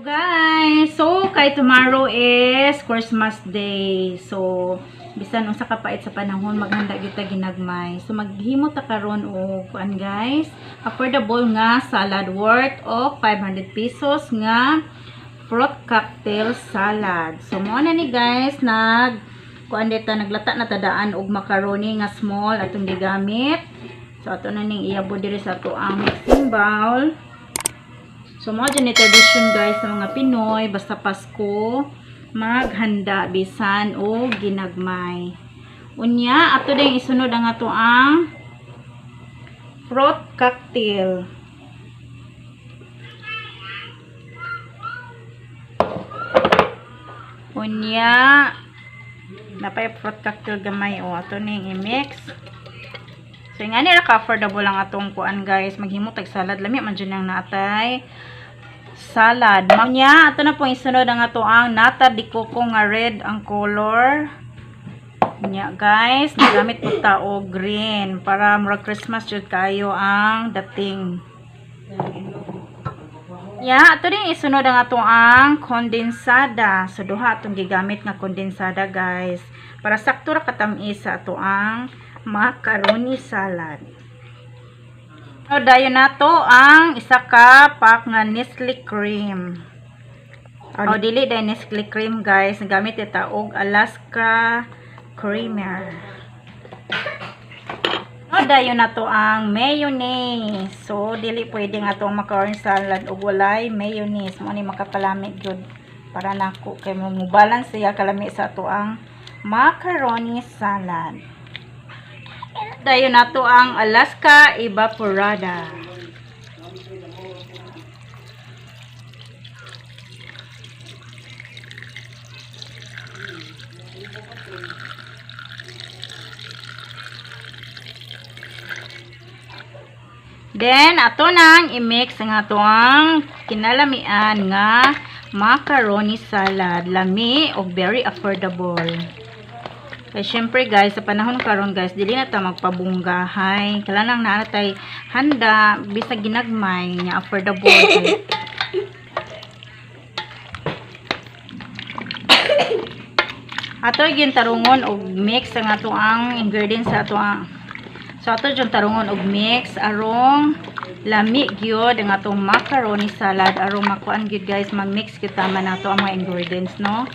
Guys, so kay tomorrow is Christmas Day. So bisan unsa ka pait sa panahon maghanda gyud ta ginagmay. So maghimo ta karon og kuan guys, affordable nga salad worth of 500 pesos nga fruit cocktail salad. So mo na ni guys kuan dito naglata na tadaan og macaroni nga small atong gigamit. So ato na ning iabo diri sa ato ang mixing bowl. So, mga dyan tradition guys sa mga Pinoy, basta Pasko, maghanda, bisan o ginagmay. Unya, ato din isunod ang ato ang fruit cocktail. Unya, napay fruit cocktail gamay o ato ning i-mix. So, nga nila ka-affordable lang atong kuan guys. Maghimot tag salad. Lami man dyan ang natay salad. Manya, ato na po isunod ang ato ang nata di coco nga red ang color. Nya guys, nagamit po ta og green para murag Christmas jud kayo ang dating. Ato din isunod ang ato ang kondensada. So, duha atong gigamit nga kondensada guys. Para sakto ra katamis sa ato ang macaroni salad. So, dayon nato ang isa ka pack nga Nestle cream. O dili dai Nestle cream guys, gamit ita og Alaska creamer. So, dayon nato ang mayonnaise. So, dili pwede nga atong macaroni salad og walay mayonnaise. Mo ni makapalami gyud para nako kay mo balance siya kalami sa ato ang macaroni salad. Dayon nato ang Alaska evaporada. Then ato nang i-mix ang ato ang kinalamian nga macaroni salad. Lami og very affordable. Kaya syempre guys, sa panahon karon guys, dili na ta magpabunggahay. Kailangan na natay handa, bisag ginagmay, nga affordable. Ato yung tarungon og mix ang ato ang ingredients sa ato ang. So ato yung tarungon og mix arong lami gyud ang atong macaroni salad arong makuan gyud guys, mag-mix gyud tama nato ang mga ingredients, no?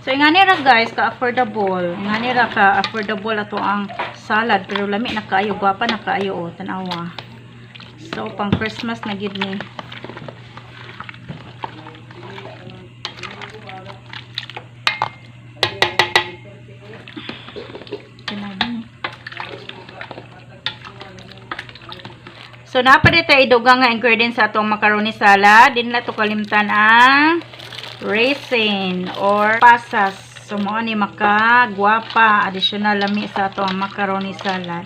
So, nga nira guys, ka-affordable. Nga nira ka-affordable ato ang salad. Pero lami na kaayo. Gwapa na kaayo. O, tanawa. So, pang Christmas na gid ni. So, napadit tayo idugang nga ingredients sa atong macaroni salad. Din na ito kalimtan ang raisin or pasas. So, mo ni makagwapa additional lami sa ato ang macaroni salad.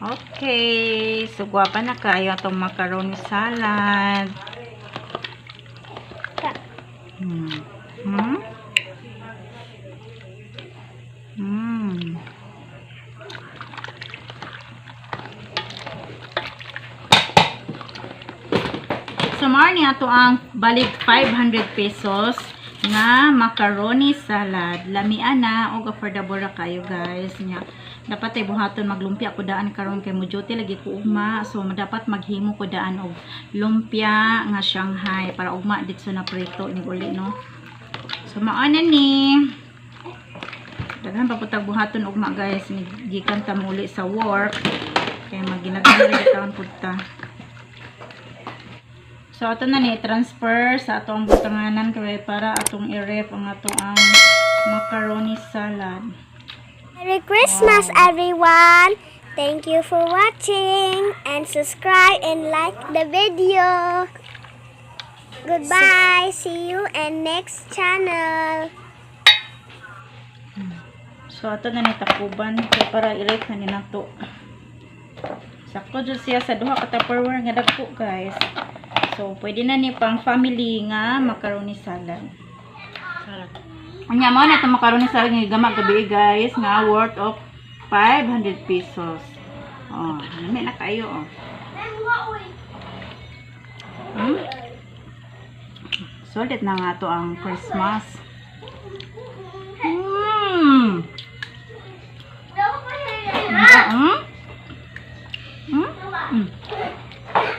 Okay, so gwapa na kayo atong macaroni salad. So, marni ato ang balik 500 pesos nga macaroni salad. Lamian na o affordable ra kayo guys. Nya dapat ay buhaton maglumpia ko daan karon kay mo duty lagi ko ugma. So, dapat maghimo ko daan og lumpia nga Shanghai para ugma dito na prito ni uli, no. So, mao na ni. Daghan pa putag buhaton ugma guys. Gikan ta muli sa work kay maginagana lagi taon pud ta. So, ato na ni transfer sa atong butanganan kaya para atong i-ref ang atong ang macaroni salad. Merry Christmas, everyone! Thank you for watching and subscribe and like the video. Goodbye. See you in next channel. So, ato na ni takuban kaya para i-ref na ni nato. Sakto dyan siya sa duha ka Tupperware nga dagko guys. So, pwede na ni pang family nga macaroni salad. Anya mo na itong macaroni salad nga gamag gabi guys nga worth of 500 pesos. Oh, lami na kayo oh. Sulit na nga to ang Christmas.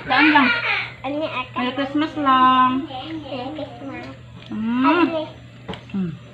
Daan lang. Ano yung Merry Christmas lang. Christmas? Mm.